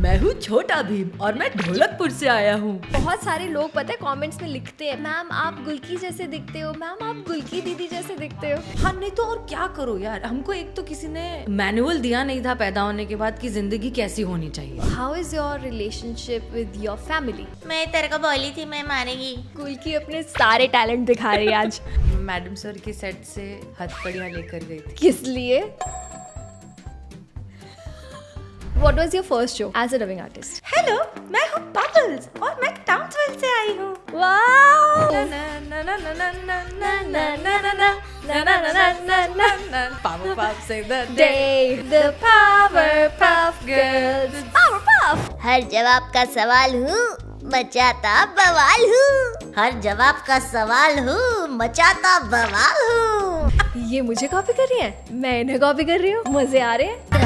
मैं हूँ छोटा भीम और मैं ढोलकपुर से आया हूँ। बहुत सारे लोग पता है कमेंट्स में लिखते हैं, मैम आप गुलकी जैसे दिखते हो, मैम आप गुलकी दीदी जैसे दिखते हो। हाँ नहीं तो और क्या करो यार, हमको एक तो किसी ने मैनुअल दिया नहीं था पैदा होने के बाद कि जिंदगी कैसी होनी चाहिए। How is your relationship with your family? मैं तेरे को बोली थी मैं मारेगी। गुलकी अपने सारे टैलेंट दिखा रही है आज। मैडम सर के सेट से हथकड़ियाँ लेकर गई थी। किस लिए? What was your first show as a dubbing artist? Hello, मैं हूँ बबल्स और मैं टाउनसविल से आई हूँ। Wow! Powerpuff say the Day, the Powerpuff Girls. Powerpuff! हर जवाब का सवाल हूँ, मचाता बवाल हूँ। हर जवाब का सवाल हूँ, मचाता बवाल हूँ। ये मुझे कॉपी कर रही है, मैं इन्हें कॉपी कर रही हूँ। मजे आ रहे हैं?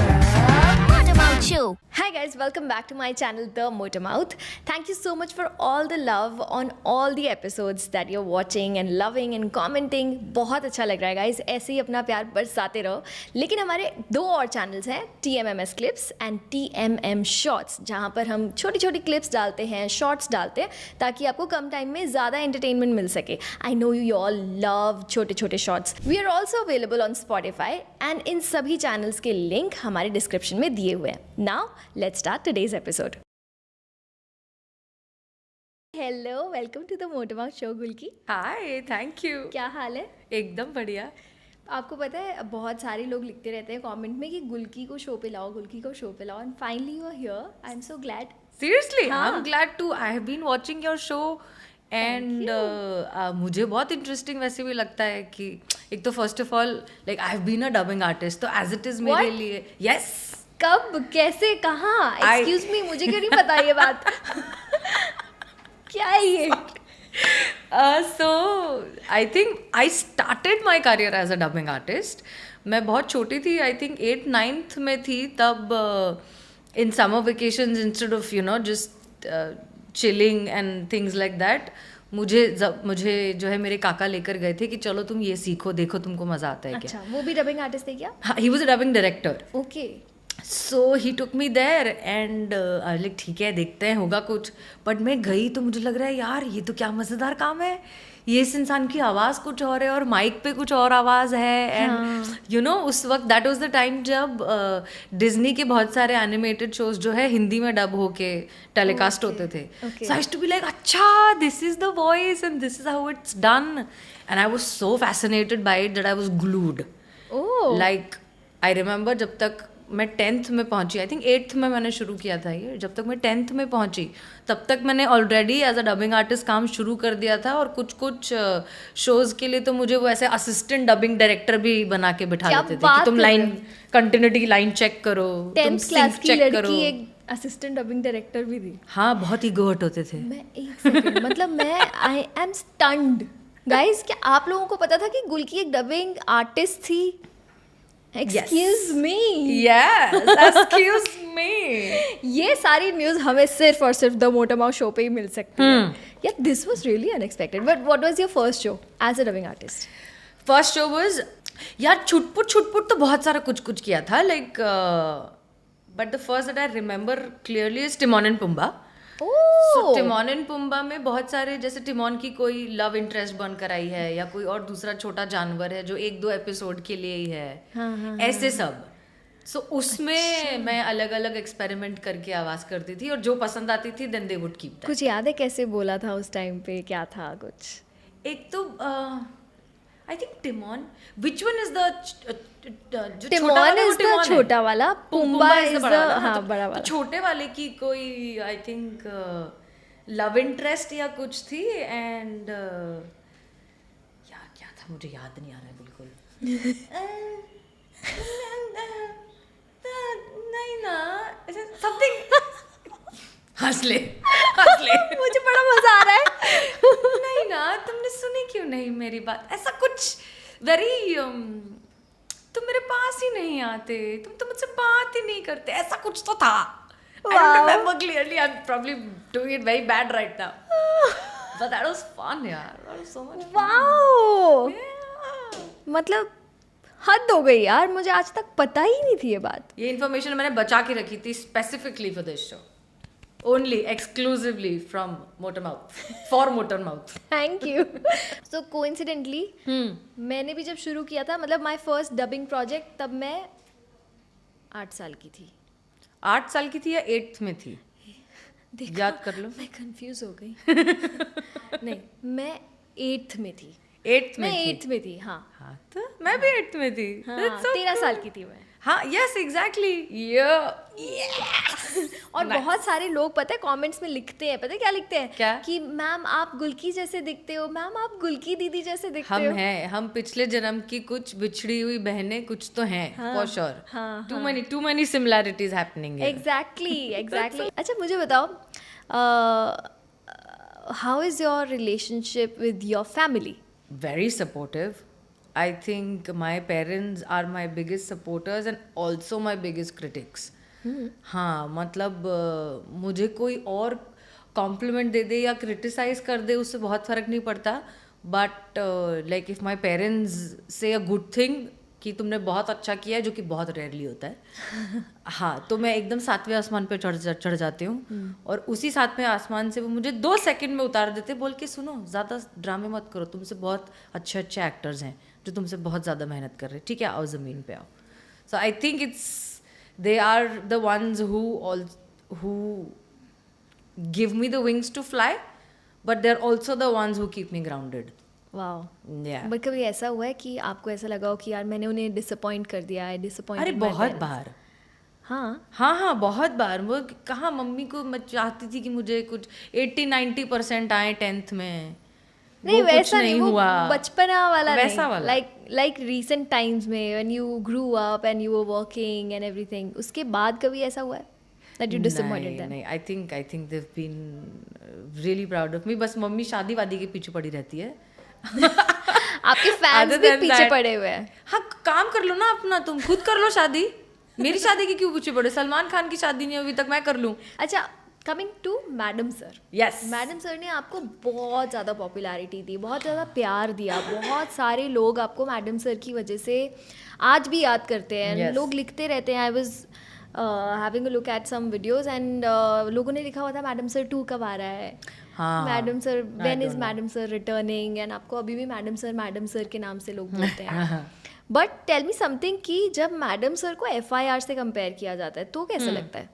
Show. Hi guys, welcome back to my channel The Motor Mouth. Thank you so much for all the love on all the episodes that you're watching and loving and commenting. बहुत अच्छा लग रहा है guys, ऐसे ही अपना प्यार बरसाते रहो। लेकिन हमारे दो और चैनल्स हैं, TMMS Clips and TMM Shorts, जहाँ पर हम छोटी छोटी क्लिप्स डालते हैं, शॉर्ट्स डालते हैं, ताकि आपको कम टाइम में ज़्यादा एंटरटेनमेंट मिल सके। I know you all love छोटे छोटे shorts. We are also available on Spotify and इन सभी चैनल्स के लिंक हमारे डिस्क्रिप्शन में दिए हुए हैं। Now, let's start today's episode. Hello, welcome to the Motor Mouth Show, गुलकी। Hi, thank you. क्या हाल है? एकदम बढ़िया। आपको पता है बहुत सारे लोग लिखते रहते हैं कमेंट में कि गुलकी को शो पे लाओ, गुलकी को शो पे लाओ, and finally you are here. I am so glad. Seriously, हाँ. I'm glad too. I have been watching your show and मुझे बहुत इंटरेस्टिंग वैसे भी लगता है कि एक तो first of all like I have been a dubbing artist, तो एज इट इज मेरे What? लिए यस। कब, कैसे, कहाँ? एक्सक्यूज मी, मुझे क्यों नहीं पता ये बात? क्या है ये? So I think I started my career as a dubbing artist. मैं बहुत छोटी थी, आई थिंक 8th-9th में थी तब in summer vacations instead of just chilling and things like that, मुझे जो है मेरे काका लेकर गए थे कि चलो तुम ये सीखो, देखो तुमको मजा आता है क्या। अच्छा, वो भी डबिंग आर्टिस्ट है क्या? हाँ, he was a dubbing director. Okay. So he took me there and like ठीक है देखते हैं होगा कुछ। बट मैं गई तो मुझे लग रहा है यार ये तो क्या मज़ेदार काम है, ये इस इंसान की आवाज़ कुछ और है और माइक पे कुछ और आवाज़ है। एंड यू नो उस वक्त दैट वाज द टाइम जब डिज्नी के बहुत सारे एनिमेटेड शोज जो है हिंदी में डब होके टेलीकास्ट होते थे। So I used to be like अच्छा this is the voice and this is how it's done, and I was so fascinated by it that I was glued. Like I remember जब तक मैं 10th में पहुंची, I think 8th में मैंने शुरू किया था ये, जब तक मैं 10th में पहुंची तब तक मैंने already as a dubbing artist काम शुरू कर दिया था। और कुछ शोज़ के लिए तो मुझे वो ऐसे असिस्टेंट डबिंग डायरेक्टर भी बना के बिठा देते थे कि तुम लाइन कंटिन्यूटी लाइन चेक करो, तुम सिंक चेक करो। एक असिस्टेंट डबिंग डायरेक्टर भी थी। हाँ, बहुत ही गोट होते थे। मैं एक सेकंड मतलब मैं आई एम स्टन्ड गाइस। क्या आप लोगों को पता था कि गुलकी एक डबिंग आर्टिस्ट थी? Excuse me. Yes, excuse me. ये सारी न्यूज़ हमें सिर्फ और सिर्फ द मोटर माउथ शो पे ही मिल सकती है। यार this was really unexpected. But what was your first show as a dubbing artist? First show was यार छुटपुट तो बहुत सारा कुछ किया था like, but the first that I remember clearly is Timon and Pumbaa. So Timon and Pumbaa में बहुत सारे, जैसे टिमोन की कोई लव इंटरेस्ट बनकर आई है या कोई और दूसरा छोटा जानवर है जो 1-2 एपिसोड के लिए ही है, ऐसे सब। सो उसमें मैं अलग अलग एक्सपेरिमेंट करके आवाज करती थी और जो पसंद आती थी then they would keep that. कुछ याद है कैसे बोला था उस टाइम पे, क्या था कुछ? एक तो I think Timon, which one is the Timon is the छोटा वाला, पुम्बा इज द हाँ बड़ा वाला। तो छोटे वाले की कोई आई थिंक लव इंटरेस्ट या कुछ थी एंड यार क्या था मुझे याद नहीं आ रहा है बिल्कुल। नहीं ना समथिंग। हंस ले मुझे बड़ा मजा आ रहा है। नहीं ना, तुमने सुनी क्यों नहीं मेरी बात? ऐसा कुछ वेरी तुम मेरे पास ही नहीं आते, तुम तो मुझसे बात ही नहीं करते, ऐसा कुछ तो था। I don't remember clearly. I'm probably doing it very bad right now. But that was fun, यार. That was so much fun. Wow. Yeah. मतलब हद हो गई यार, मुझे आज तक पता ही नहीं थी ये बात. ये इन्फॉर्मेशन मैंने बचा के रखी थी specifically for this show, only exclusively from motor mouth, for motor mouth. Thank you. So coincidentally मैंने भी जब शुरू किया था, मतलब माय फर्स्ट डबिंग प्रोजेक्ट, तब मैं 8 साल की थी. 8 साल की थी या 8th में थी? देखा? याद कर लो. मैं कंफ्यूज हो गई. नहीं, मैं 8th में थी. 8th में मैं थी. 8th में थी. हाँ, हाँ तो मैं भी 8th में थी. हाँ, That's so 13 cool. साल की थी मैं. हाँ, यस एग्जैक्टली. और बहुत सारे लोग पता है कमेंट्स में लिखते हैं, पता है क्या लिखते हैं? क्या? कि मैम आप गुलकी जैसे दिखते हो, मैम आप गुलकी दीदी जैसे दिखते हम हो. हैं, हम पिछले जन्म की कुछ बिछड़ी हुई बहनें कुछ तो हैं, फॉर श्योर. हाँ, too many similarities happening. Exactly. अच्छा मुझे बताओ, how is your relationship with your family? Very supportive. I think my parents are my biggest supporters and also my biggest critics. हाँ मतलब मुझे कोई और कॉम्प्लीमेंट दे दे या क्रिटिसाइज कर दे उससे बहुत फर्क नहीं पड़ता, but like if my parents से अ गुड थिंग कि तुमने बहुत अच्छा किया है, जो कि बहुत रेयरली होता है, हाँ, तो मैं एकदम 7वें आसमान पे चढ़ जाती हूँ. और उसी 7वें आसमान से वो मुझे 2 सेकंड में उतार देते, बोल के सुनो ज़्यादा ड्रामे मत करो, तुमसे बहुत अच्छे अच्छे एक्टर्स हैं जो तुमसे बहुत ज़्यादा मेहनत कर रहे हैं, ठीक है आओ ज़मीन पे आओ. So I think they are the ones who give me the wings to fly, but they are also the ones who keep me grounded. Wow. Yeah. But कभी ऐसा हुआ है कि आपको ऐसा लगा हो कि यार मैंने उन्हें डिसअपॉइंट कर दिया है, डिसअपॉइंट? अरे बहुत बार. हाँ, बहुत बार. वो कहाँ मम्मी को मैं चाहती थी कि मुझे कुछ 80-90% आए 10th में. नहीं वो कुछ वैसा नहीं, वो हुआ. बचपना वाला वैसा नहीं, वाला. लाइक रीसेंट टाइम्स में when you grew up and you were working and everything, उसके बाद कभी ऐसा हुआ है दैट यू डिसअपॉइंटेड देम? नहीं, I think they have been really proud of me. बस मम्मी शादी वादी के पीछे पड़ी रहती है. आपके फैंस भी पीछे पड़े हुए हैं. हाँ, काम कर लो ना अपना, तुम खुद कर लो शादी. मेरी शादी के क्यों पीछे पड़े? सलमान खान की शादी नहीं अभी तक, मैं कर लूँ. अच्छा, coming to madam sir. Yes, madam sir ने आपको बहुत ज़्यादा पॉपुलैरिटी दी, बहुत ज़्यादा प्यार दिया. बहुत सारे लोग आपको मैडम सर की वजह से आज भी याद करते हैं. Yes. लोग लिखते रहते हैं. I was having a look at some videos and लोगों ने लिखा हुआ था मैडम सर 2 कब आ रहा है, madam sir when is madam sir returning. And आपको अभी भी मैडम सर के नाम से लोग बोलते हैं. बट टेल मी समथिंग कि जब मैडम सर को FIR से कंपेयर किया जाता है तो कैसा लगता है?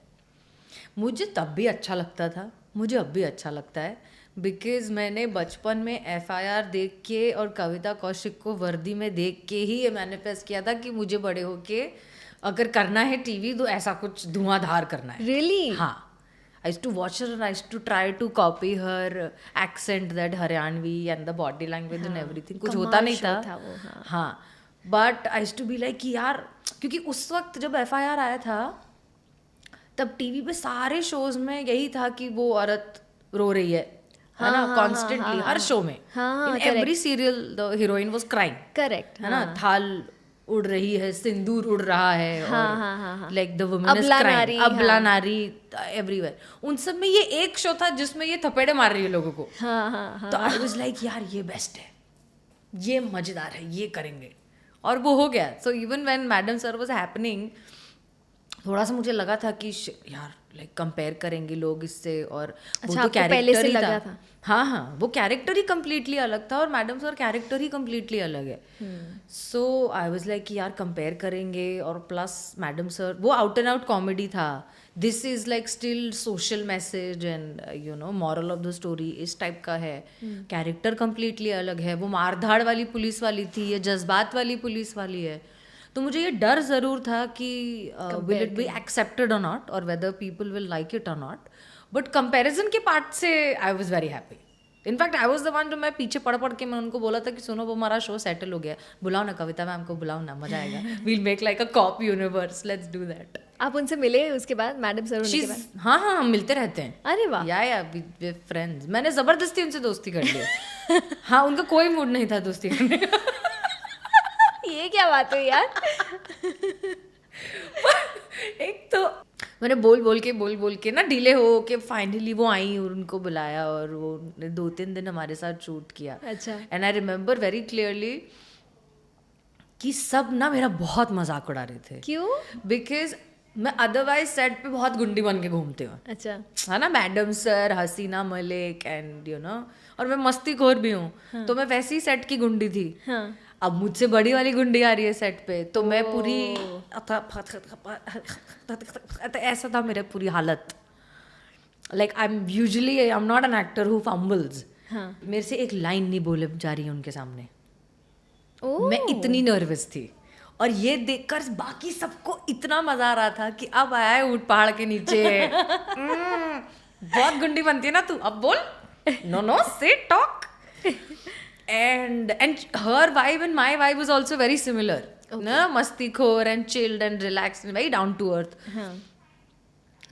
मुझे तब भी अच्छा लगता था, मुझे अब भी अच्छा लगता है, बिकॉज मैंने बचपन में FIR देख के और कविता कौशिक को वर्दी में देख के ही ये मैनिफेस्ट किया था कि मुझे बड़े होके अगर करना है टीवी तो ऐसा कुछ धुआंधार करना है. रियली? हाँ. I used to watch her and I used to try to copy her accent, that Haryanvi and the body language and everything. कुछ होता नहीं था वो. हाँ, but I used to be like कि यार, क्योंकि उस वक्त जब FIR आया था तब टीवी पे सारे शोज में यही था कि वो औरत रो रही है ना, कॉन्स्टेंटली हर शो में. In every serial the heroine was crying. Correct है ना, थाल उड़ रही है, सिंदूर उड़ रहा है, और like the woman is crying, अबला नारी एवरीवेयर. उन सब में ये एक शो था जिसमें ये थपेड़े मार रही है लोगों को. तो आई वाज लाइक यार ये बेस्ट है, ये मजेदार है, ये करेंगे. और वो हो गया. So even when madam sir was happening, थोड़ा सा मुझे लगा था कि यार लाइक कंपेयर करेंगे लोग इससे, और वो तो कैरेक्टर ही था. हाँ, वो कैरेक्टर ही कम्प्लीटली अलग था और मैडम सर कैरेक्टर ही कम्प्लीटली अलग है. सो आई वाज लाइक कि यार कंपेयर करेंगे. और प्लस मैडम सर वो आउट एंड आउट कॉमेडी था. This is like still social message and you know moral of the story इस टाइप का है. कैरेक्टर कम्प्लीटली अलग है. वो मारधाड़ वाली पुलिस वाली थी, ये जज्बात वाली पुलिस वाली है. तो मुझे ये डर ज़रूर था कि विल इट बी एक्सेप्टेड और नॉट, और whether people will like it और नॉट. बट कंपैरिजन के पार्ट से I was very happy. In fact I was the one जो मैं पीछे पढ़ के मैं उनको बोला था कि सुनो वो हमारा शो सेटल हो गया, बुलाओ ना कविता मैम को, बुलाओ ना, मजा आएगा. We'll make like a cop universe, let's do that. आप उनसे मिले उसके बाद मैडम सर होने के बाद? हाँ, हम मिलते रहते हैं. अरे वाह. या वी फ्रेंड्स. मैंने जबरदस्ती उनसे दोस्ती कर ली. हाँ, उनका कोई मूड नहीं था दोस्ती करने का. ये क्या बात हुई यार. एक तो मैंने बोल के ना डिले हो के फाइनली वो आई और उनको बुलाया और वो 2-3 दिन हमारे साथ शूट किया. अच्छा. And I remember very clearly कि सब ना मेरा बहुत मजाक उड़ा रहे थे, क्यों? बिकॉज मैं अदरवाइज सेट पे बहुत गुंडी बन के घूमती हूँ, अच्छा, है ना, madam sir, Hasina Malik and you know, और मैं मस्तीखोर भी हूँ. तो मैं वैसी सेट की गुंडी थी. हाँ. अब मुझसे बड़ी वाली गुंडी आ रही है सेट पे, तो मैं पूरी ऐसा था मेरा पूरी हालत. Like I am not an actor who fumbles. मेरे से एक लाइन नहीं बोले जा रही है उनके सामने. मैं इतनी नर्वस थी, और ये देखकर बाकी सबको इतना मजा आ रहा था कि अब आया है ऊंट पहाड़ के नीचे. बहुत गुंडी बनती है ना तू, अब बोल. नो से talk. and her vibe and my vibe was also very similar. ना, मस्तीखोर and chilled and relaxed and very down to earth.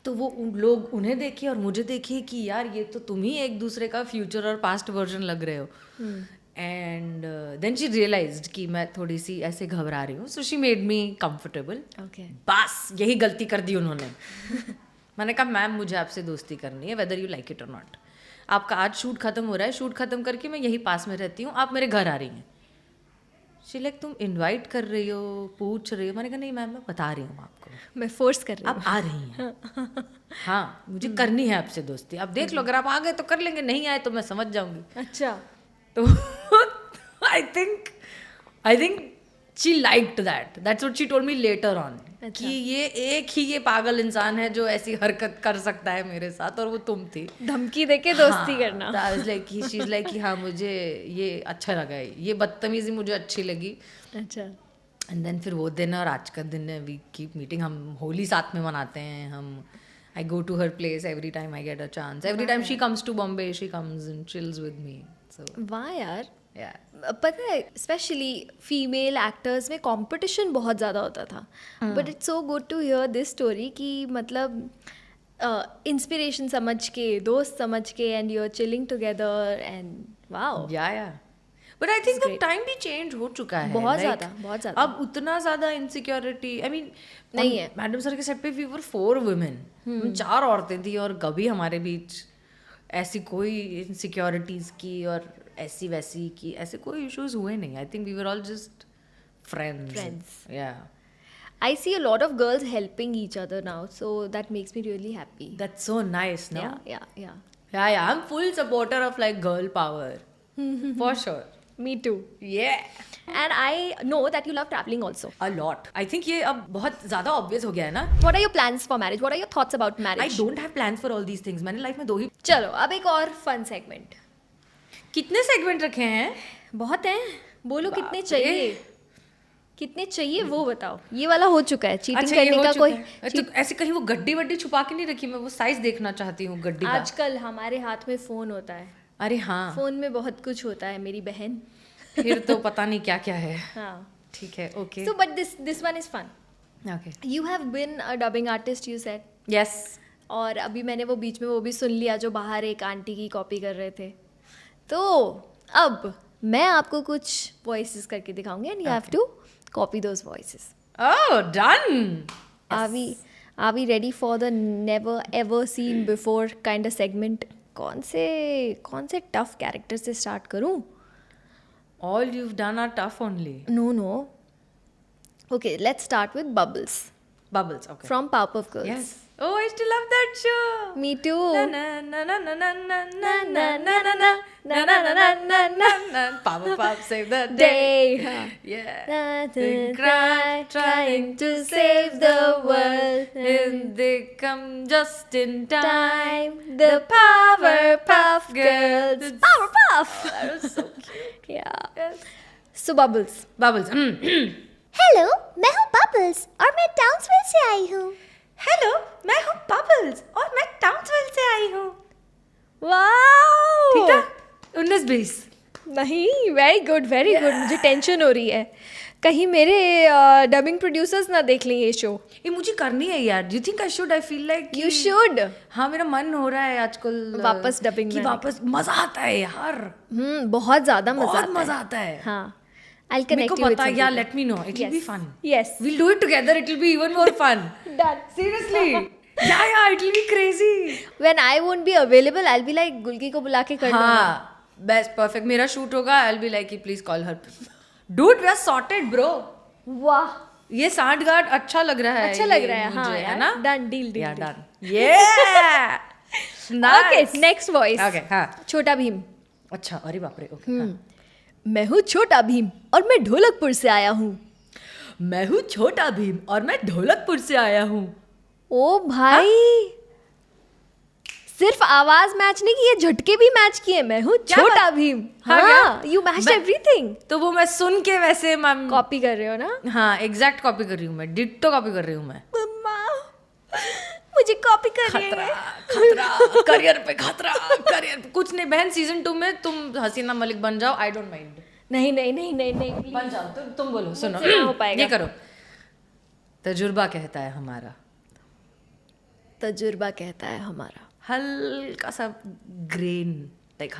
तो वो लोग उन्हें देखिए और मुझे देखिए कि यार ये तो तुम ही एक दूसरे का फ्यूचर और पास्ट वर्जन लग रहे हो. एंड देन शी रियलाइज्ड कि मैं थोड़ी सी ऐसे घबरा रही हूँ, so she made me comfortable. बस यही गलती कर दी उन्होंने. मैंने कहा मैम मुझे आपसे दोस्ती करनी है, वेदर यू लाइक इट और नॉट. आपका आज शूट खत्म हो रहा है, शूट खत्म करके मैं यही पास में रहती हूँ, आप मेरे घर आ रही हैं. शी लाइक तुम इनवाइट कर रही हो, पूछ रही हो. मैंने कहा नहीं मैम मैं बता रही हूँ आपको, मैं फोर्स कर रही हूँ, आप आ रही हैं. हाँ मुझे करनी है आपसे दोस्ती, आप देख लो, अगर आप आ गए तो कर लेंगे, नहीं आए तो मैं समझ जाऊंगी. अच्छा. तो I think she liked that. That's what she told me later on, कि ये एक ही ये पागल इंसान है जो ऐसी हरकत कर सकता है मेरे साथ, और वो तुम थी. धमकी देके दोस्ती करना. शी इज लाइक कि हाँ मुझे ये अच्छा लगा, ये बदतमीजी मुझे अच्छी लगी. अच्छा. एंड देन फिर वो दिन और आज का दिन वी कीप मीटिंग. हम होली साथ में मनाते हैं. Hmm I go to her place every time I get a chance. Every time she comes to Bombay, she comes and chills with me. So वाह यार. पता है स्पेशली फीमेल एक्टर्स में कंपटीशन बहुत ज़्यादा होता था, but it's so good to hear this story कि मतलब इंस्पिरेशन समझ के, दोस्त समझ के, and you are chilling together and wow. Yeah but I think अब टाइम भी चेंज हो चुका है बहुत like, ज़्यादा, बहुत ज़्यादा. अब उतना ज़्यादा इनसिक्योरिटी आई मीन नहीं है. मैडम सर के सेट पे वी वर 4 women, हम 4 औरतें थी, और कभी हमारे बीच ऐसी कोई इनसिक्योरिटीज की और ऐसी वैसी की ऐसे कोई इश्यूज हुए नहीं. I think we were all just friends. या I see a lot of girls helping each other now, so that makes me really happy. that's so nice, no? Yeah. Yeah, I'm full supporter of like girl power. For sure. Me too. Yeah. And I know that you love traveling also. A lot. I think ये अब बहुत ज़्यादा obvious हो गया है ना. What are your plans for marriage? What are your thoughts about marriage? I don't have plans for all these things. मैंने life में 2 ही. चलो अब एक और फन सेगमेंट. कितने सेगमेंट रखे हैं? बहुत हैं. बोलो कितने चाहिए, कितने चाहिए वो बताओ. ये वाला हो चुका है. चीटिंग करने का कोई तो ऐसे कहीं वो गड्डी वड्डी छुपा के नहीं रखी. मैं वो साइज देखना चाहती हूँ गड्डी का. आजकल हमारे हाथ में फोन होता है. अरे हाँ, फोन में बहुत कुछ होता है मेरी बहन. फिर तो पता नहीं क्या क्या है. हाँ ठीक है. Okay. So but this one is fun. Okay. You have been a dubbing artist, you said. Yes. और अभी मैंने वो बीच में वो भी सुन लिया जो बाहर एक आंटी की कॉपी कर रहे थे. तो अब मैं आपको कुछ वॉइसेस करके दिखाऊंगी and you have to copy those voices. Oh, done. Are we ready for the never ever seen before kind of segment? कौन से टफ कैरेक्टर से स्टार्ट करूं? All you've done are tough only. No. Okay, let's start with Bubbles. Bubbles, okay. From Powerpuff Girls. Yes. Oh, I still love that show. Me too. Na na na na na na na na na na na na na na na na na. Powerpuff save the day. Yeah. They cry trying to save the world, and they come just in time. The Powerpuff Girls. Powerpuff. That was so cute. Yeah. Yes. So Bubbles. Bubbles. Hello, मैं हूँ bubbles और मैं Townsville से आई हूँ. Hello, मैं हूँ bubbles और मैं टाउन्सविल से आई हूँ. वाओ. ठीक है. 19-20. नहीं, वेरी गुड. मुझे टेंशन हो रही है कहीं मेरे डबिंग प्रोड्यूसर्स ना देख लें ये शो. ये मुझे करनी है यार. Do you think I should? I feel like you should. हाँ, मेरा मन हो रहा है आजकल वापस डबिंग की. वापस मजा आता है यार. बहुत ज्यादा मजा आता है. हाँ. I'll connect you with some people. Let me know. It will be fun. Yes. We'll do it together. It will be even more fun. Done. Seriously. Yeah. It will be crazy. When I won't be available, I'll be like गुल्की को बुला के कर दूँगा. हाँ. Best, perfect. मेरा shoot होगा. I'll be like, please call her. Dude, we are sorted, bro. वाह, ये सांठगांठ अच्छा लग रहा है, अच्छा लग ये रहा है, हाँ मुझे, यार, है ना? डन, डील या डील। डन, ये ओके, नेक्स्ट वॉइस। ओके, हाँ, छोटा भीम। अच्छा, अरे बाप रे, ओके, हाँ। मैं हूँ छोटा भीम और मैं ढोलकपुर से आया हूँ। मैं हूँ छोटा भीम और मैं ढोलकपुर से आया हूँ। ओ भाई, सिर्फ आवाज मैच नहीं की, ये झटके भी मैच किए। मैं हूँ क्या छोटा बात? भीम। हाँ, हाँ, क्या? यू मैच्ड मैं- एवरीथिंग। तो वो मैं सुन के वैसे मैम कॉपी कर रहे हो ना? हाँ, एग्जैक्ट कॉपी कर रही हूँ मैं, डिट्टो कॉपी कर रही हूँ मैं। मम्मा, मुझे कॉपी कर रही खतरा, है। खतरा, करियर पे खतरा, करियर पे कुछ नहीं बहन, सीजन 2 में तुम हसीना मलिक बन जाओ, आई डोंट माइंड। नहीं नहीं नहीं नहीं नहीं, please। बन जाओ, तुम बोलो, सुनो, मुझसे ना हो पाएगा। ये करो। तजुर्बा कहता है हमारा, तजुर्बा कहता है हमारा, हल्का सा ग्रेन, लाइक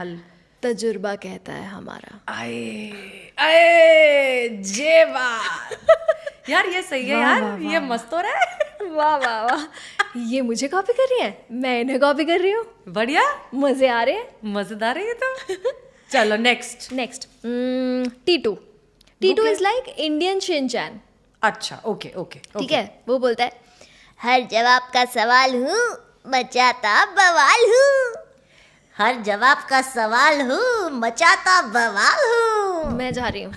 तजुर्बा कहता है हमारा। आए आए जे बात यार, ये सही है वाह, यार, वाह, ये मस्त हो रहा है। वाह वाह वाह, ये मुझे कॉपी कर रही है, मैं इन्हें कॉपी कर रही हूँ। बढ़िया, मजे आ रहे हैं। मजेदार है ये तो। चलो next. Next, Titu. Titu is like Indian Shinchan. अच्छा, ओके ओके, ठीक है, वो बोलता है, हर जवाब का सवाल हूँ, मचाता बवाल हूँ। हर जवाब का सवाल हूँ, मचाता बवाल हूँ। मैं जा रही हूँ।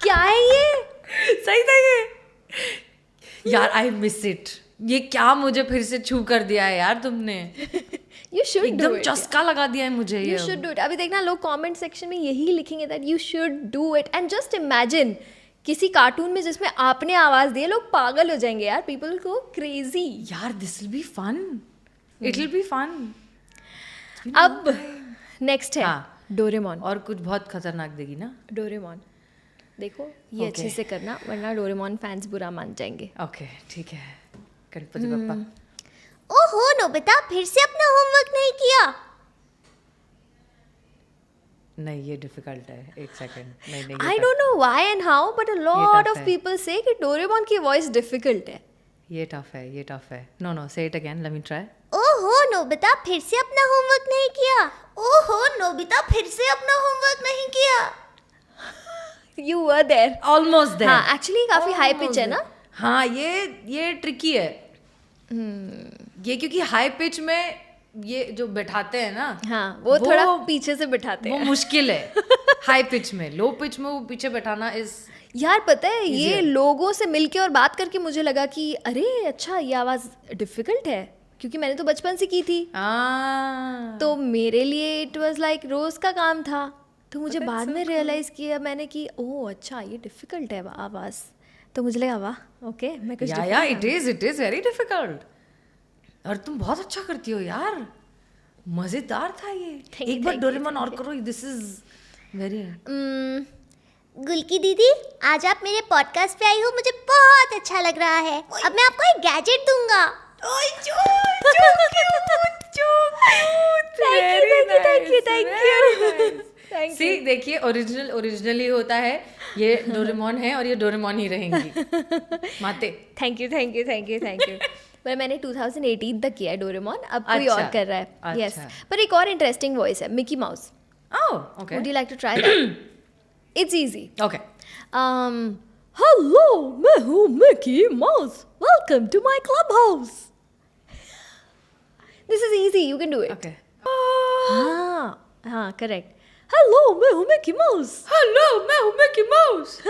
क्या है ये? सही था ये यार, आई मिस इट। ये क्या मुझे फिर से छू कर दिया है यार तुमने, यू शुड डू एकदम इट। चस्का लगा दिया है मुझे यू ये। Should do it. अभी देखना, लोग कमेंट सेक्शन में यही लिखेंगे that you should do it. And just imagine किसी कार्टून में जिसमें आपने आवाज दी है, लोग पागल हो जाएंगे यार, पीपल को क्रेजी। यार this will be fun, it will be fun. अब नेक्स्ट है हाँ। डोरेमोन। और कुछ बहुत खतरनाक देगी ना। डोरेमोन, देखो ये अच्छे से करना, वरना डोरेमोन फैंस बुरा मान जाएंगे। ओके ठीक है, गणपति बप्पा। ओहो नोबिता, फिर से अपना होमवर्क नहीं किया? नहीं ये डिफिकल्ट है, एक सेकंड। नहीं नहीं, आई don't know why and how, but a lot tough of है। पीपल से कि डोरेमोन की वॉइस डिफिकल्ट है। ये टफ है, ये टफ है। नो नो, से it again, let me try. ओहो नोबिता, फिर से अपना होमवर्क नहीं किया? ओहो नोबिता, फिर से अपना होमवर्क नहीं किया? You were there. Almost there. हाँ, एक्चुअली काफी हाई पिच है ना। हाँ, ये ट्रिकी है। ये क्योंकि हाई पिच में ये जो बैठाते हैं ना, हाँ, वो थोड़ा पीछे से बिठाते वो हैं। मुश्किल है। हाई पिच में, लो पिच में वो पीछे बैठाना इज। यार पता है, ये लोगों से मिलके और बात करके मुझे लगा कि अरे अच्छा, ये आवाज डिफिकल्ट है, क्योंकि मैंने तो बचपन से की थी। तो मेरे लिए इट वाज लाइक रोज का काम था। तो मुझे बाद में रियलाइज किया मैंने कि ओह अच्छा, ये डिफिकल्ट है आवाज। तो मुझे लगा वाह, ओके, मैं कुछ या इट इज वेरी डिफिकल्ट। और तुम बहुत अच्छा करती हो यार, मजेदार था ये। Thank you, एक बार thank you, डोरेमोन और करो, दिस इज वेरी। गुलकी दीदी, आज आप मेरे पॉडकास्ट पे आई हो, मुझे बहुत अच्छा लग रहा है। अब मैं आपको एक गैजेट दूंगा। सी देखिए, ओरिजिनली होता है, ये डोरेमोन है और ये डोरेमोन ही रहेंगी। माते। Thank you. पर मैंने 2018 तक किया है डोरेमोन, अब कोई अच्छा, और कर रहा है। यस, अच्छा। पर एक और इंटरेस्टिंग वॉइस है, Mickey Mouse. Oh okay would you like to try that? It's easy. Okay. Hello, मैं हूँ Mickey Mouse, welcome to my club house. This is easy, you can do it. Okay. हाँ, correct. Hello, मैं हूँ Mickey mouse. Hello, मैं हूँ Mickey mouse.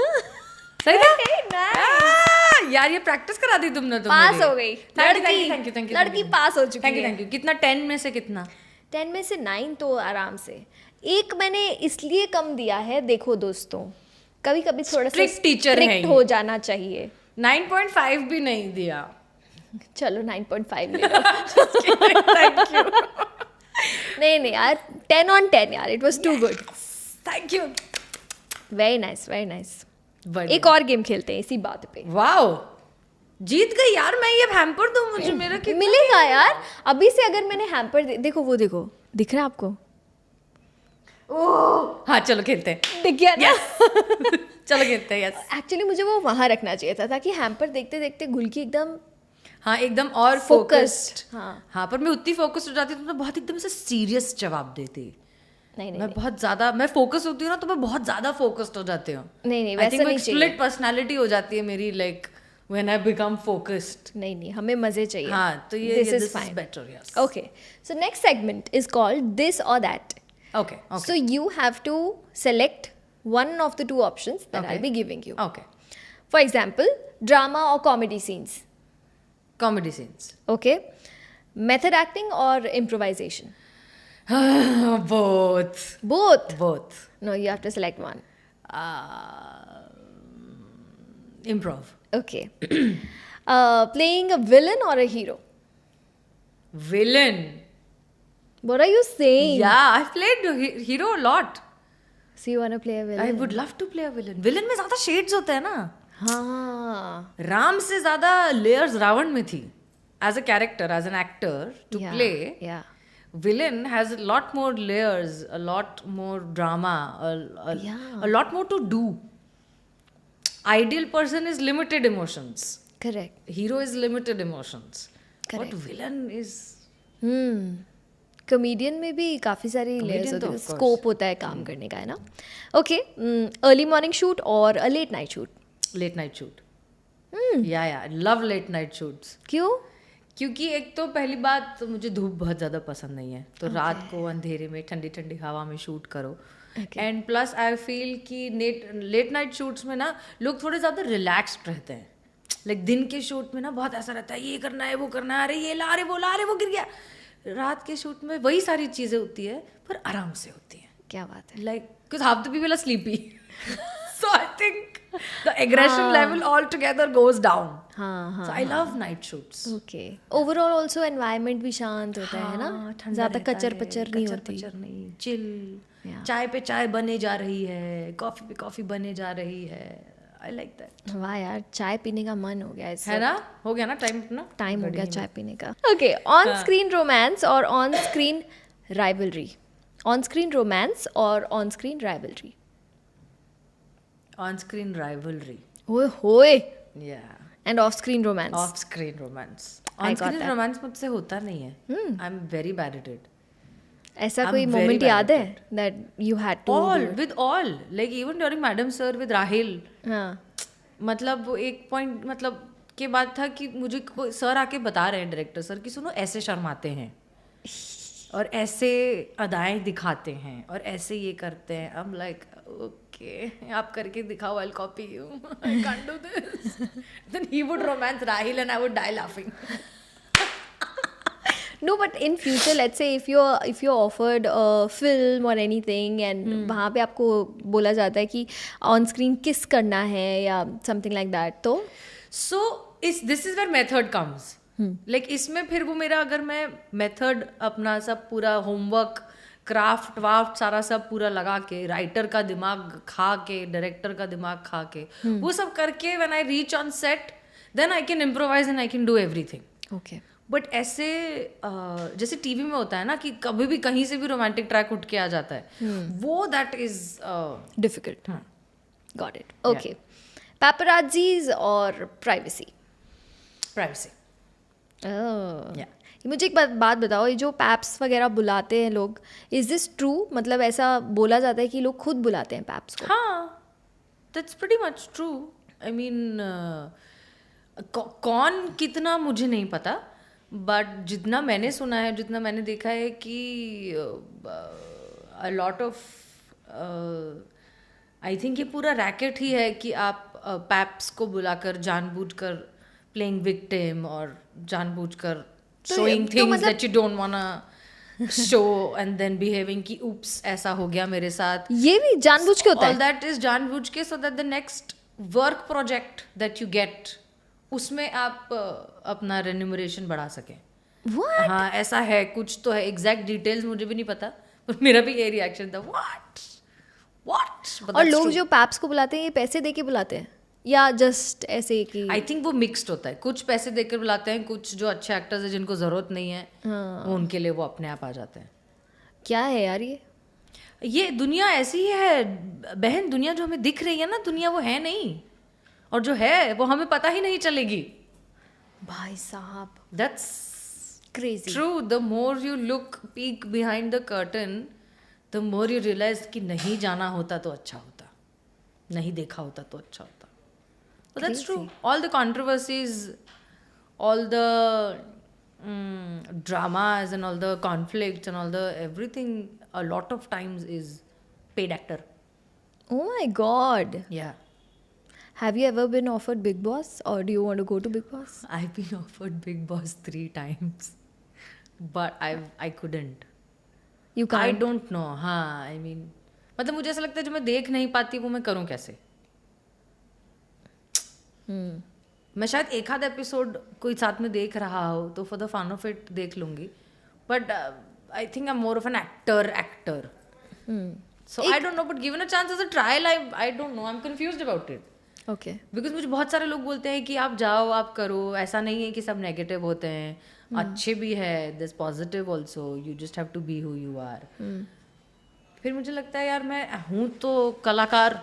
सही था? Nice. यार ये प्रैक्टिस करा दी तुमने तो पास मेरी। हो गई थैंक यू। लड़की पास हो चुकी थैंक है। यू। कितना 10 में से कितना? 10 में से 9 तो आराम से। एक मैंने इसलिए कम दिया है, देखो दोस्तों, कभी कभी थोड़ा सा Strict teacher है strict ये। हो जाना चाहिए। 9.5 भी नहीं दिया। चलो 9.5 ले लो। Thank you. नहीं यार, 10 on 10 यार, it was too good. Thank you. Very nice. एक और गेम खेलते हैं इसी बात पे। वाओ, जीत गई यार मैं। ये हैम्पर दो मुझे, मेरा कितना मिलेगा यार। अभी से अगर मैंने हैम्पर देखो, वो देखो, दिख रहा है आपको? ओह हाँ, चलो खेलते हैं। दिख गया ना? चलो खेलते हैं। यस। एक्चुअली मुझे वो वहां रखना चाहिए था, ताकि हैम्पर देखते देखते गुलकी एकदम हाँ, एकदम और फोकस्ड। फोकस्ड। हाँ, पर मैं उतनी फोकस्ड हो जाती तो मैं बहुत एकदम से सीरियस जवाब देती। नहीं, मैं बहुत ज्यादा मैं फोकस होती हूँ ना, तो मैं बहुत ज्यादा फोकस्ड हो जाती हूँ. नहीं, I वैसा think वो नहीं एक चाहिए. स्प्लिट पर्सनालिटी हो जाती है मेरी, like when I become focused. नहीं, हमें मजे चाहिए. हाँ, तो ये this this is is fine. better, yes. Okay, so next segment is called this or that. Okay. So you have to select one of the two options that Okay. I'll be giving you. Okay. For example, drama or comedy scenes. Comedy scenes. Okay. Method acting or improvisation. Both. Both. No, you have to select one. Improv. Okay. Playing a villain or a hero. Villain. What are you saying? Yeah, I've played hero a lot. So you want to play a villain? I would love to play a villain. Villain में ज्यादा shades होते हैं ना. हाँ. राम से ज्यादा layers Ravan में थी. As a character, as an actor to Yeah, play. Yeah. Villain has a lot more layers, a lot more drama, a lot more to do. Ideal person is limited emotions. Correct. Hero is limited emotions. Correct. But villain is comedian में भी काफ़ी सारी layers Comedian होती तो है, of course. Scope होता है काम करने का, है ना. ओके. अर्ली मॉर्निंग शूट और a late night shoot. late night shoot. Yeah, I love late night shoots. क्यों? क्योंकि एक तो पहली बात तो मुझे धूप बहुत ज़्यादा पसंद नहीं है, तो रात को अंधेरे में ठंडी ठंडी हवा में शूट करो. एंड प्लस आई फील कि लेट नाइट शूट्स में ना लोग थोड़े ज़्यादा रिलैक्स्ड रहते हैं. लाइक दिन के शूट में ना बहुत ऐसा रहता है, ये करना है वो करना है, अरे ये ला, अरे वो ला, अरे वो गिर गया. रात के शूट में वही सारी चीज़ें होती है पर आराम से होती हैं. क्या बात है. Like, because half the people are sleepy. So I think the aggression level altogether goes down. हाँ. So I love night shoots. Okay. Overall also environment भी शांत होता है ना. ठंडा ज़्यादा रहता कचर है, पचर नहीं होती. कचर नहीं, चिल. Yeah. चाय पे चाय बने जा रही है, कॉफी पे कॉफी बने जा रही है. I like that. वाह यार, चाय पीने का मन हो गया है ना? हो गया ना टाइम अपना? टाइम हो गया चाय पीने का. ओके. ऑन स्क्रीन रोमांस और on screen rivalry. On screen romance और on screen rivalry. On screen rivalry. ओए होए. Yeah. And off screen romance. Off screen romance. I On got screen that. romance मुझसे होता नहीं है. I'm very bad at it. ऐसा I'm कोई very moment bad याद at है that you had to. all like even during Madam Sir with Rahil. हाँ. मतलब वो एक पॉइंट मतलब के बाद था कि मुझे सर आके बता रहे हैं डायरेक्टर सर कि सुनो ऐसे शर्माते हैं और ऐसे अदाएं दिखाते हैं और ऐसे ये करते हैं. आई एम लाइक ओके आप करके दिखाओ, I will copy you, I can't do this. Then he would romance Rahil and I would die laughing. No, but in future, let's say if you're offered a film or anything and वहाँ पे आपको बोला जाता है कि on screen किस करना है या समथिंग लाइक दैट, तो so this is where method comes. Like इसमें फिर वो मेरा अगर मैं मेथड अपना सब पूरा होमवर्क क्राफ्ट वाफ्ट सारा सब पूरा लगा के राइटर का दिमाग खा के डायरेक्टर का दिमाग खा के वो सब करके when I reach on set then I can improvise and I can do everything. Okay. But ऐसे जैसे टीवी में होता है ना कि कभी भी कहीं से भी रोमांटिक ट्रैक उठ के आ जाता है, वो that is difficult. Got it. Okay. Paparazzis और प्राइवेसी. प्राइवेसी. मुझे एक बात बताओ, ये जो पैप्स वगैरह बुलाते हैं लोग, इज दिस ट्रू? मतलब ऐसा बोला जाता है कि लोग खुद बुलाते हैं पैप्स को. हाँ, that's pretty much true. I mean कौन कितना मुझे नहीं पता, बट जितना मैंने सुना है, जितना मैंने देखा है कि a lot of I think ये पूरा रैकेट ही है कि आप पैप्स को बुलाकर जानबूझकर प्लेइंग विक्टिम और जानबूझकर showing things that you don't wanna show and then behaving कि उप्स ऐसा हो गया मेरे साथ. ये भी जानबूझ के होता है. ऑल दैट इज जानबूझ के, so that the next work project that you get उसमें आप अपना रेन्यूमरेशन बढ़ा सकें. What? हाँ ऐसा है, कुछ तो है. एग्जैक्ट डिटेल्स मुझे भी नहीं पता, पर मेरा भी यही रिएक्शन था. व्हाट और लोग जो पैप्स को बुलाते हैं ये पैसे दे के बुलाते हैं या जस्ट ऐसे कि? आई थिंक वो मिक्स्ड होता है. कुछ पैसे देकर बुलाते हैं, कुछ जो अच्छे एक्टर्स हैं जिनको जरूरत नहीं है वो उनके लिए वो अपने आप आ जाते हैं. क्या है यार ये दुनिया ऐसी ही है बहन. दुनिया जो हमें दिख रही है ना, दुनिया वो है नहीं, और जो है वो हमें पता ही नहीं चलेगी. भाई साहब, that's crazy. True. The more you look peek behind the curtain, the more you realise कि नहीं जाना होता तो अच्छा होता, नहीं देखा होता तो अच्छा होता. So that's true. All the controversies, all the dramas and all the conflicts and all the everything, a lot of times is paid actor. Oh my God. Yeah. Have you ever been offered Big Boss or do you want to go to Big Boss? I've been offered Big Boss 3 times, but I couldn't. You I can't. don't know. हाँ, I mean, मतलब मुझे ऐसा लगता है जो मैं देख नहीं पाती वो मैं करूँ कैसे. मैं शायद एक आध एपिसोड कोई साथ में देख रहा हो तो for the fun of it देख लूंगी, but I think I am more of an actor. So I don't know, but given a chance as a trial, I don't know, I am confused about it. Okay. Because मुझे बहुत सारे लोग बोलते हैं कि आप जाओ, आप करो. ऐसा नहीं है कि सब नेगेटिव होते हैं, अच्छे भी है, this positive also. You just have to be who you are. फिर मुझे लगता है यार मैं हूँ तो कलाकार,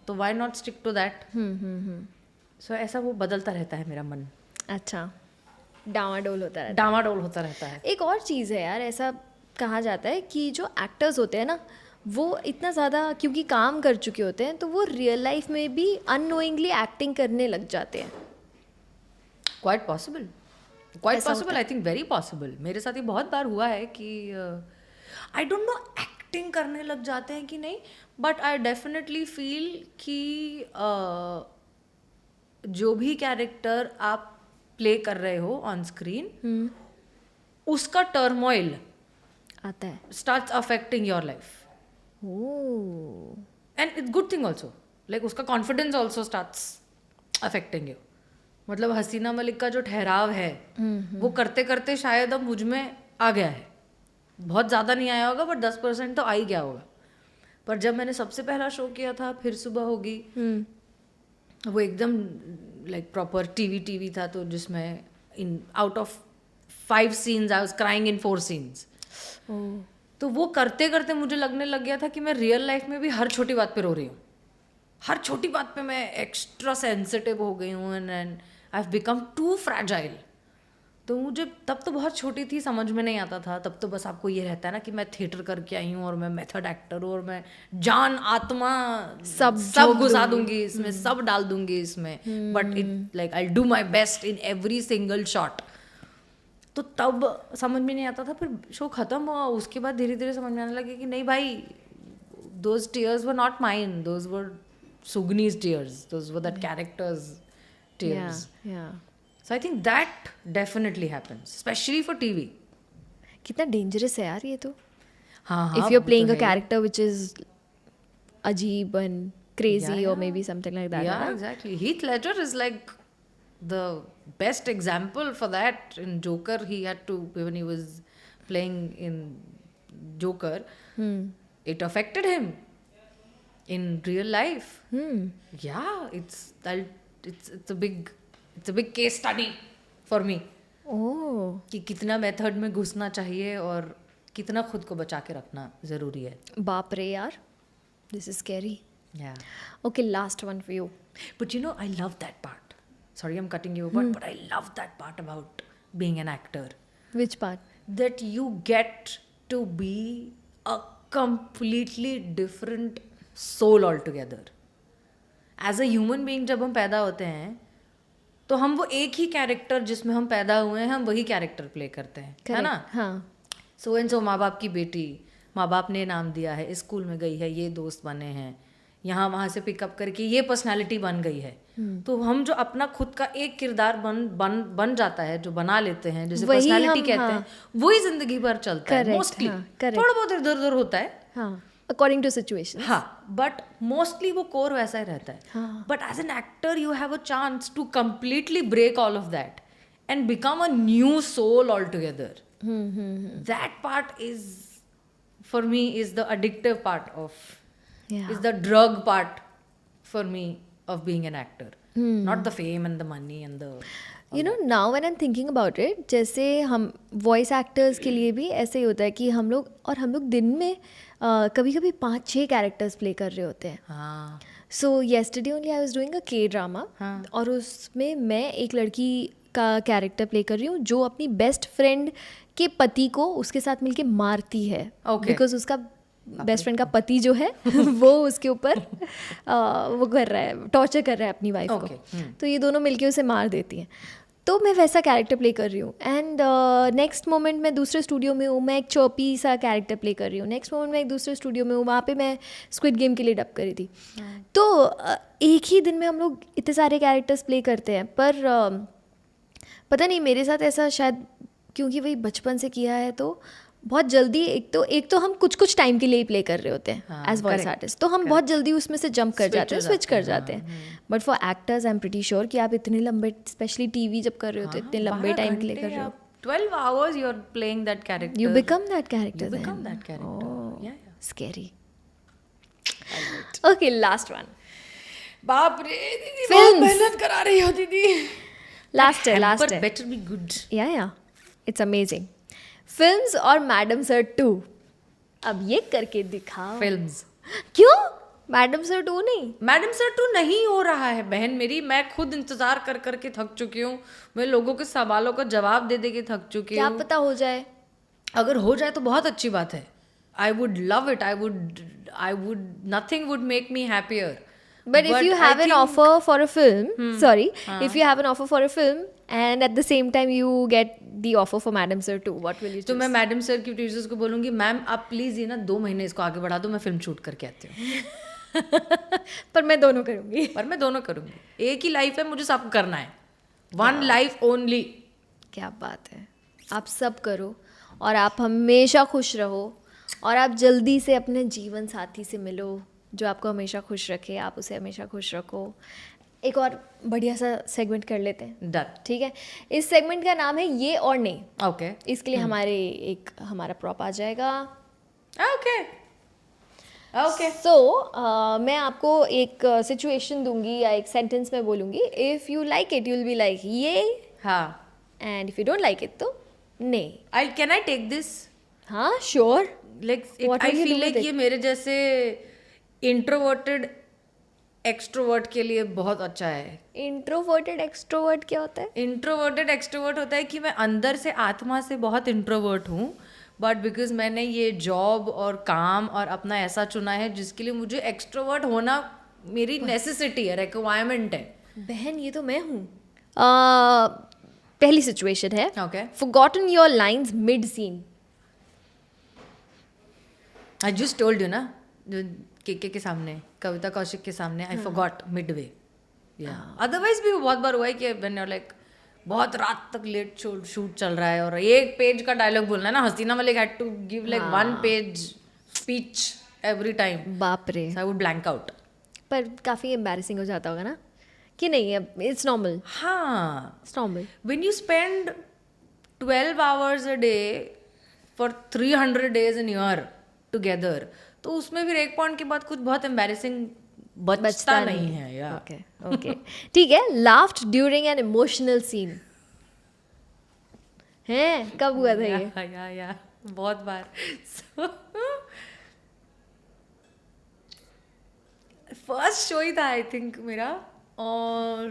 तो why not stick to that. So ऐसा वो बदलता रहता है मेरा मन, अच्छा, डामाडोल होता है. डामाडोल होता रहता है. एक और चीज़ है यार, ऐसा कहा जाता है कि जो एक्टर्स होते हैं ना, वो इतना ज़्यादा क्योंकि काम कर चुके होते हैं तो वो रियल लाइफ में भी अननोइंगली एक्टिंग करने लग जाते हैं. Quite possible, I think very possible. मेरे साथ ये बहुत बार हुआ है कि आई डोंट नो एक्टिंग करने लग जाते हैं कि नहीं, बट आई डेफिनेटली फील कि जो भी कैरेक्टर आप प्ले कर रहे हो ऑन स्क्रीन, उसका टर्मोइल आता है. Starts affecting your life. Oh, and it's good thing also, like उसका confidence also starts affecting you. मतलब हसीना मलिक का जो ठहराव है वो करते करते शायद अब मुझ में आ गया है. बहुत ज़्यादा नहीं आया होगा, बट 10% तो आ ही गया होगा. पर जब मैंने सबसे पहला शो किया था, फिर सुबह होगी, वो एकदम लाइक प्रॉपर टीवी था, तो जिसमें in out of 5 scenes I was crying in 4 scenes. तो वो करते करते मुझे लगने लग गया था कि मैं रियल लाइफ में भी हर छोटी बात पे रो रही हूँ. हर छोटी बात पे मैं एक्स्ट्रा सेंसिटिव हो गई हूँ and I have become too fragile. तो मुझे तब तो बहुत छोटी थी, समझ में नहीं आता था. तब तो बस आपको ये रहता है ना कि मैं थिएटर करके आई हूँ और मैं मेथड एक्टर हूँ और मैं जान आत्मा सब घुसा दूंगी इसमें, सब डाल दूंगी इसमें, but it like I do my best in every single shot. तो तब समझ में नहीं आता था. फिर शो खत्म हुआ, उसके बाद धीरे धीरे समझ में आने लगे कि नहीं भाई, those tears were not mine, those were Sugni's tears, those were that character's tears. So I think that definitely happens, especially for TV. कितना डेंजरस है यार ये तो. हाँ, If you're playing a character which is अजीब and crazy or maybe something like that. Yeah, exactly. Heath Ledger is like the best example for that. In Joker, he had to, when he was playing in Joker, it affected him in real life. Yeah, it's a big case study for me. Oh. कि कितना method में घुसना चाहिए और कितना खुद को बचा के रखना ज़रूरी है. बाप रे यार, this is scary. Yeah. Okay, last one for you. But you know, I love that part. Sorry, I'm cutting you, but I love that part about being an actor. Which part? That you get to be a completely different soul altogether. As a human being, जब हम पैदा होते हैं तो हम वो एक ही character जिसमें हम पैदा हुए हैं, हम वही कैरेक्टर प्ले करते हैं. है ना? हाँ. सो एंड सो माँ बाप की बेटी, माँ बाप ने नाम दिया है, स्कूल में गई है, ये दोस्त बने हैं, यहाँ वहाँ से पिकअप करके ये पर्सनालिटी बन गई है. तो हम जो अपना खुद का एक किरदार बन जाता है, जो बना लेते हैं, जैसे पर्सनालिटी कहते हैं, वही जिंदगी भर चलता है मोस्टली. थोड़ा बहुत इधर उधर होता है, हाँ, अकॉर्डिंग टू सिचुएशन. हाँ, बट मोस्टली वो कोर वैसा ही रहता है. But as an actor you have a chance to completely break all of that and become a new soul all together. That part is for me is the addictive part of, is the drug part for me of being an actor. Not the fame and the money and the, you know, now when I'm thinking about it, जैसे हम voice actors के लिए भी ऐसे ही होता है कि हम लोग दिन में कभी कभी 5-6 कैरेक्टर्स प्ले कर रहे होते हैं. हाँ. सो yesterday only I was doing a K-drama. और उसमें मैं एक लड़की का कैरेक्टर प्ले कर रही हूँ जो अपनी बेस्ट फ्रेंड के पति को उसके साथ मिलके मारती है. Okay. बिकॉज उसका बेस्ट फ्रेंड का पति जो है वो उसके ऊपर वो कर रहा है, टॉर्चर कर रहा है अपनी वाइफ को। तो ये दोनों मिलके उसे मार देती हैं। तो मैं वैसा कैरेक्टर प्ले कर रही हूँ एंड नेक्स्ट मोमेंट मैं दूसरे स्टूडियो में हूँ, मैं एक चौपी सा कैरेक्टर प्ले कर रही हूँ। नेक्स्ट मोमेंट मैं एक दूसरे स्टूडियो में हूँ, वहाँ पे मैं स्क्विड गेम के लिए डब करी थी। तो एक ही दिन में हम लोग इतने सारे कैरेक्टर्स प्ले करते हैं, पर पता नहीं मेरे साथ ऐसा शायद क्योंकि वही बचपन से किया है तो बहुत जल्दी एक तो हम कुछ टाइम के लिए ही प्ले कर रहे होते हैं एज वॉइस आर्टिस्ट, तो हम बहुत जल्दी उसमें से जंप कर जाते हैं, स्विच कर जाते हैं। But for actors I am pretty sure कि आप इतने लंबे, स्पेशली टीवी जब कर रहे होते इतने लंबे टाइम के लिए कर रहे हो, 12 hours you are playing that character. you become that character. You become that character. Oh, Yeah. Scary. Okay, last one. बाप रे दीदी, Films. बहुत मेहनत करा रही हो दीदी। Last है, last But है। better be good. Yeah, it's amazing. Films और मैडम सर 2, अब ये करके दिखाओ। Films. क्यों मैडम सर 2 नहीं? मैडम सर 2 नहीं हो रहा है बहन मेरी, मैं खुद इंतजार कर करके थक चुकी हूँ, मैं लोगों के सवालों का जवाब दे दे के थक चुकी क्या हूँ। पता हो जाए, अगर हो जाए तो बहुत अच्छी बात है। I would love it. Nothing would make me happier. but if you I have an think- offer for a film, if you have an offer for a film and at the same time you get the offer for Madam Sir 2, what will you choose? तो मैं madam sir की producers को बोलूंगी, ma'am आप please ये ना 2 महीने इसको आगे बढ़ा दो, मैं फिल्म शूट करके आती हूँ। पर मैं दोनों करूंगी। पर मैं दोनों करूंगी, एक ही लाइफ है, मुझे सब करना है, 1 life only। क्या बात है, आप सब करो और आप हमेशा खुश रहो और आप जल्दी से अपने जीवन साथी से मिलो जो आपको हमेशा खुश रखे, आप उसे हमेशा खुश रखो। एक और बढ़िया सा सेगमेंट कर लेते हैं, डन। ठीक है? इस सेगमेंट का नाम है ये और नहीं। ओके इसके लिए हमारा प्रॉप आ जाएगा। ओके ओके सो मैं आपको एक सिचुएशन दूंगी या एक सेंटेंस में बोलूंगी, if you like it you will be like ये, हाँ, and if you don't like it तो नहीं। Can I take this? हाँ sure. Like What I will you feel do like with ये मेरे जैसे इंट्रोवर्टेड एक्सट्रोवर्ट के लिए बहुत अच्छा है। इंट्रोवर्टेड एक्सट्रोवर्ट क्या होता है? इंट्रोवर्टेड एक्सट्रोवर्ट होता है कि मैं अंदर से आत्मा से बहुत इंट्रोवर्ट हूँ, बट बिकॉज मैंने ये जॉब और काम और अपना ऐसा चुना है जिसके लिए मुझे एक्सट्रोवर्ट होना मेरी नेसेसिटी है, रिक्वायरमेंट है। बहन ये तो मैं हूँ। पहली सिचुएशन है, okay, forgotten your lines mid scene. I just told you ना, जो के सामने, कविता कौशिक के सामने, आई फॉरगॉट मिडवे। या अदरवाइज भी बहुत बार हुआ है कि व्हेन यू लाइक बहुत रात तक लेट शूट चल रहा है और 1 पेज का डायलॉग बोलना है ना, Haseena Malik had to give like 1 page speech every time. बाप रे। I would blank out. पर काफ़ी एम्बैरेसिंग हो जाता होगा ना कि नहीं? It's normal. हाँ, it's normal. when you spend 12 hours a day for 300 days in year together, तो उसमें फिर एक पॉइंट के बाद कुछ बहुत एम्बैरेसिंग बचता नहीं है। या ओके ओके ठीक है। Laughed during an emotional scene है, कब हुआ था ये? या बहुत बार। फर्स्ट शो ही था आई थिंक मेरा, और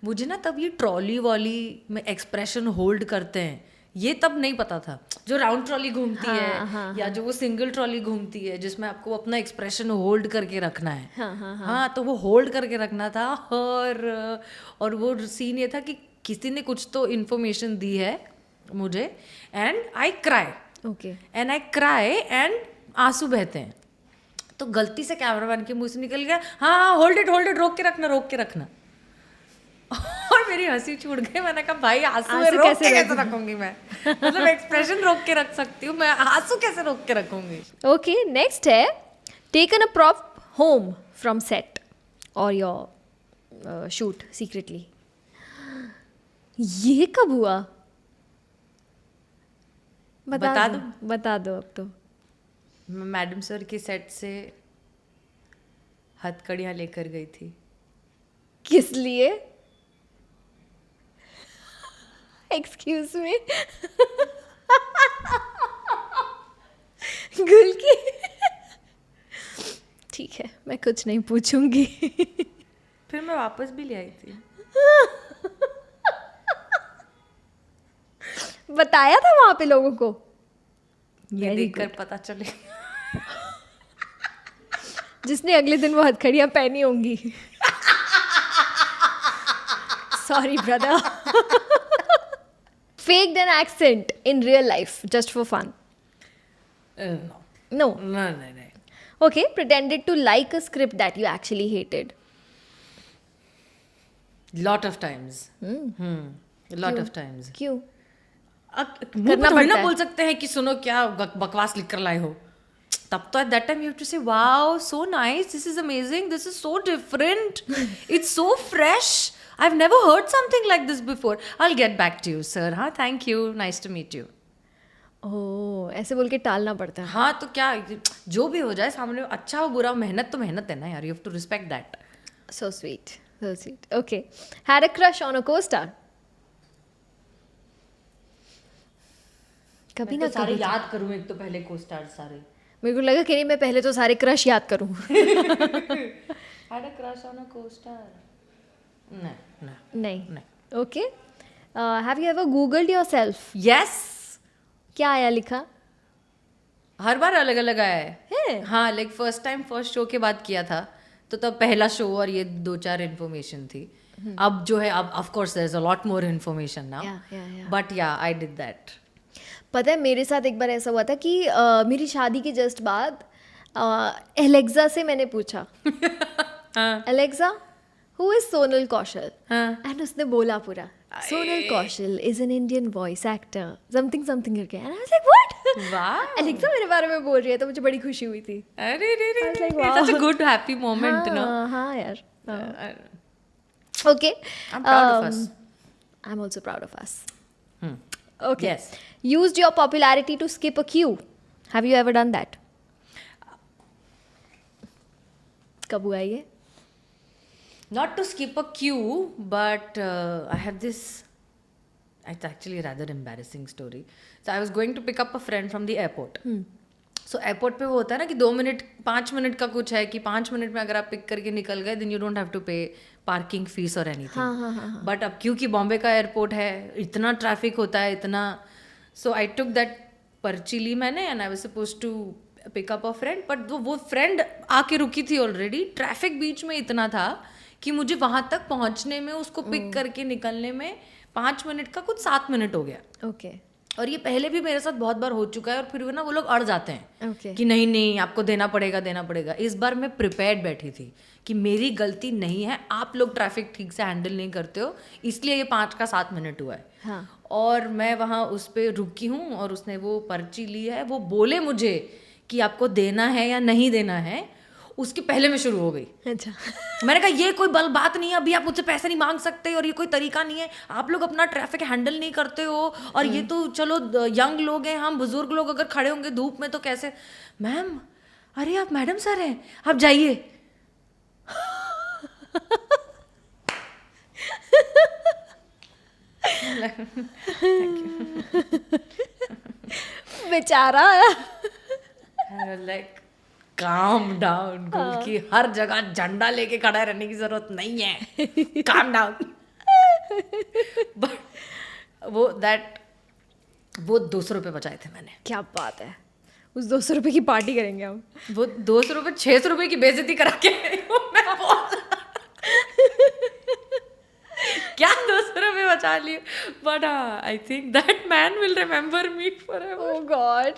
मुझे ना तब ये ट्रॉली वॉली में एक्सप्रेशन होल्ड करते हैं ये तब नहीं पता था। जो राउंड ट्रॉली घूमती है या जो वो सिंगल ट्रॉली घूमती है जिसमें आपको अपना एक्सप्रेशन होल्ड करके रखना है, हाँ तो वो होल्ड करके रखना था। और वो सीन ये था कि किसी ने कुछ तो इन्फॉर्मेशन दी है मुझे, and I cry. Okay. And I cry and आंसू बहते हैं, तो गलती से कैमरामैन के मुंह से निकल गया, हाँ होल्ड इट रोक के रखना। और मेरी हंसी छूट गई। मैंने कहा भाई आंसू रोक के कैसे रखूंगी मैं? मतलब एक्सप्रेशन रोक के रख सकती हूँ, मैं आंसू कैसे रोक के रखूंगी? ओके नेक्स्ट है, taken a prop home from set और योर शूट सीक्रेटली। ये कब हुआ? बता दो अब तो। मैं मैडम सर के सेट से हथकड़ियाँ लेकर गई थी। किस लिए? Excuse me. गुल की। ठीक है मैं कुछ नहीं पूछूंगी। फिर मैं वापस भी ले आई थी। बताया था वहां पे लोगों को? ये देखकर पता चले। जिसने अगले दिन वो हथकड़ियाँ पहनी होंगी. Sorry, brother. Faked an accent in real life just for fun. No. No. No, no, no. Okay, pretended to like a script that you actually hated. Lot of times. Lot of times. क्यों? मुंह पे थोड़ी ना बोल सकते हैं कि सुनो क्या बकवास लिख कर लाए हो. तब तो at that time you have to say, wow, so nice, this is amazing, this is so different, it's so fresh, I've never heard something like this before. I'll get back to you, sir. हाँ, thank you, nice to meet you. ओह, ऐसे बोल के टालना पड़ता है. हाँ तो क्या, जो भी हो जाए सामने, अच्छा हो बुरा, मेहनत तो मेहनत है ना यार. You have to respect that. So sweet, so sweet. Okay, had a crush on a co-star. कभी ना सारे कभी. याद करूँ एक तो पहले co-stars सारे. मेरे को लगा कि नहीं, मैं पहले तो सारे क्रश याद करूँ. Had a crush on a co-star. नहीं. Okay. Have you ever googled yourself? Yes. क्या आया लिखा? हर बार अलग अलग आया है? है. हाँ, लाइक फर्स्ट शो के बाद किया था तो तब पहला शो और ये 2-4 इन्फॉर्मेशन थी. अब जो है, अब of course there is a lot more information now. Yeah. But yeah I did that. पता है मेरे साथ एक बार ऐसा हुआ था कि मेरी शादी के जस्ट बाद एलेक्सा से मैंने पूछा, Alexa who is Sonal Kaushal, and उसने बोला पूरा, Sonal Kaushal is an Indian voice actor something something करके. And I was like what, वाह, एलेक्सा मेरे बारे में बोल रही है. तो मुझे बड़ी खुशी हुई थी. अरे रे रे, I was like, wow. Such a good happy moment no. हाँ यार. Okay, I am proud of us. I am also proud of us. Okay. Yes. Used your popularity to skip a queue. Have you ever done that? कब हुआ ये? Not to skip a queue, but I have this. It's actually a rather embarrassing story. So I was going to pick up a friend from the airport. So airport पे वो होता है ना कि 2 minute 5 minute का कुछ है कि 5 मिनट में अगर आप पिक करके निकल गए then you don't have to pay parking fees or anything. हाँ. बट अब क्योंकि बॉम्बे का एयरपोर्ट है, इतना ट्रैफिक होता है, इतना. सो आई टुक दैट पर्ची ली मैंने and I was supposed to pick up a friend. But वो फ्रेंड आके रुकी थी ऑलरेडी. ट्रैफिक बीच में इतना था कि मुझे वहाँ तक पहुँचने में, उसको पिक करके निकलने में 5 मिनट का कुछ 7 मिनट हो गया. Okay. और ये पहले भी मेरे साथ बहुत बार हो चुका है. और फिर वो ना वो लोग अड़ जाते हैं Okay. कि नहीं आपको देना पड़ेगा. इस बार मैं प्रिपेयर्ड बैठी थी कि मेरी गलती नहीं है, आप लोग ट्रैफिक ठीक से हैंडल नहीं करते हो, इसलिए ये 5 का 7 मिनट हुआ है. हाँ. और मैं वहाँ उस पर रुकी हूँ और उसने वो पर्ची ली है. वो बोले मुझे कि आपको देना है या नहीं देना है, उसके पहले में शुरू हो गई. अच्छा. मैंने कहा ये कोई बात नहीं है, अभी आप मुझसे पैसे नहीं मांग सकते और ये कोई तरीका नहीं है, आप लोग अपना ट्रैफिक हैंडल नहीं करते हो. और ये तो चलो यंग लोग हैं, हम बुजुर्ग लोग अगर खड़े होंगे धूप में तो कैसे. मैम, अरे आप मैडम सर हैं, आप जाइए. बेचारा. लाइक काम डाउन, की हर जगह झंडा लेके खड़ा रहने की जरूरत नहीं है. Calm down. बट वो 200 रुपये बचाए थे मैंने. क्या बात है. उस 200 रुपये की पार्टी करेंगे हम. वो 200 रुपये 600 रुपये की बेइज्जती करा के मैं बोल क्या 200 रुपये बचा लिए. But I think that man will remember me forever. Oh God.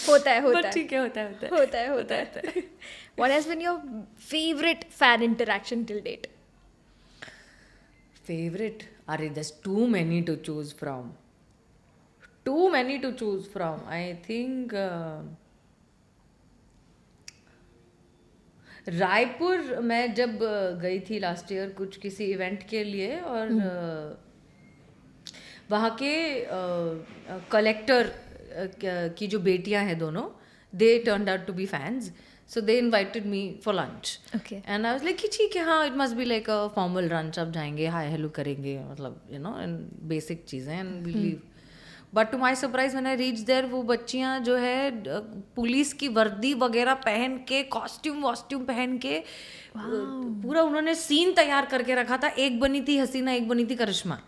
होता है. ठीक है, होता है. What has been your favorite fan interaction till date? Favorite? Arey, there's too many to choose from. I think Raipur मैं जब गई थी लास्ट ईयर कुछ किसी इवेंट के लिए, और वहाँ के कलेक्टर की जो बेटियां हैं दोनों, they turned out to be fans. So they invited me for lunch. Okay. And I was like कि ठीक है, हाँ, it must be like a formal lunch, अब जाएंगे, हाय हेलो करेंगे, मतलब यू नो, एंड बेसिक चीज़ें, and we leave. But to my surprise when I reach there, वो बच्चियाँ जो है पुलिस की वर्दी वगैरह पहन के, कॉस्ट्यूम पहन के, पूरा उन्होंने सीन तैयार करके रखा था. एक बनी थी हसीना, एक बनी थी करिश्मा.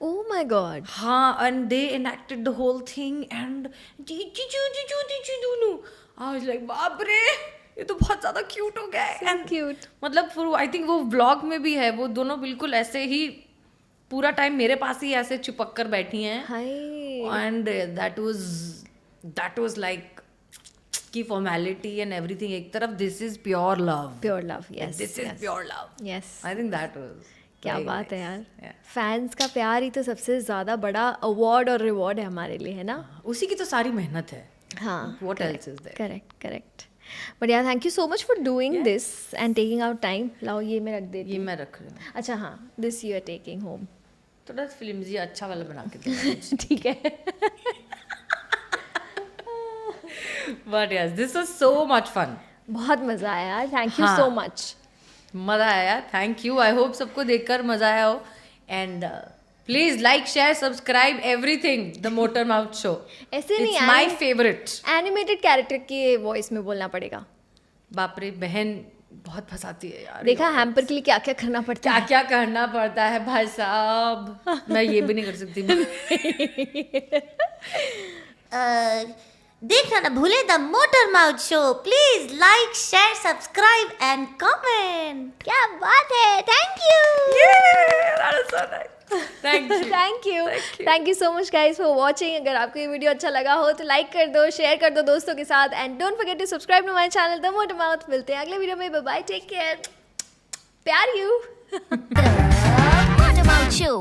Oh my god. हाँ, and they enacted the whole thing and I was like बाप रे, ये तो बहुत ज्यादा क्यूट हो गया है. So And cute. मतलब फिर आई थिंक वो व्लॉग में भी है, वो दोनों बिल्कुल ऐसे ही पूरा टाइम मेरे पास ही ऐसे चिपक कर बैठी हैं. Hi. And that was like की फॉर्मेलिटी एंड एवरीथिंग एक तरफ. This is pure love. Pure love. Yes. This is yes. Pure love. Yes. I think that was क्या बात है यार. Yeah. फैंस का प्यार ही तो सबसे ज्यादा बड़ा अवार्ड और रिवॉर्ड है हमारे लिए, है ना. उसी की तो सारी मेहनत है. हाँ. What else is there? Correct. But यार thank you so much for doing this and taking out time. लाओ ये मैं रख देती ये हूँ. मैं रख रही हूँ. अच्छा हाँ, this you are taking home. थोड़ा फिल्मजी अच्छा वाला बना के दो. ठीक है. But yes, this was so much fun. बहुत मजा आया यार. थैंक यू हाँ. So much. मजा आया. Thank you. आई होप सबको देखकर मजा आया हो. And please like, share, subscribe everything the Motor Mouth show. ऐसे नहीं, it's my favourite. Animated character की वॉइस में बोलना पड़ेगा. बाप रे, बहन बहुत फंसाती है यार. देखा हैम्पर के लिए क्या क्या करना पड़ता क्या है. क्या करना पड़ता है भाई साहब. मैं ये भी नहीं कर सकती. देखना ना भूले the Motor Mouth show. Please like, share, subscribe and comment. क्या बात है. Thank you. Thank you so much guys for watching. अगर आपको ये वीडियो अच्छा लगा हो तो लाइक कर दो, शेयर कर दो दोस्तों के साथ and don't forget to subscribe to my channel the Motor Mouth. मिलते हैं अगले वीडियो में. बाय बाय, टेक केयर, प्यार यू. Motor Mouth show.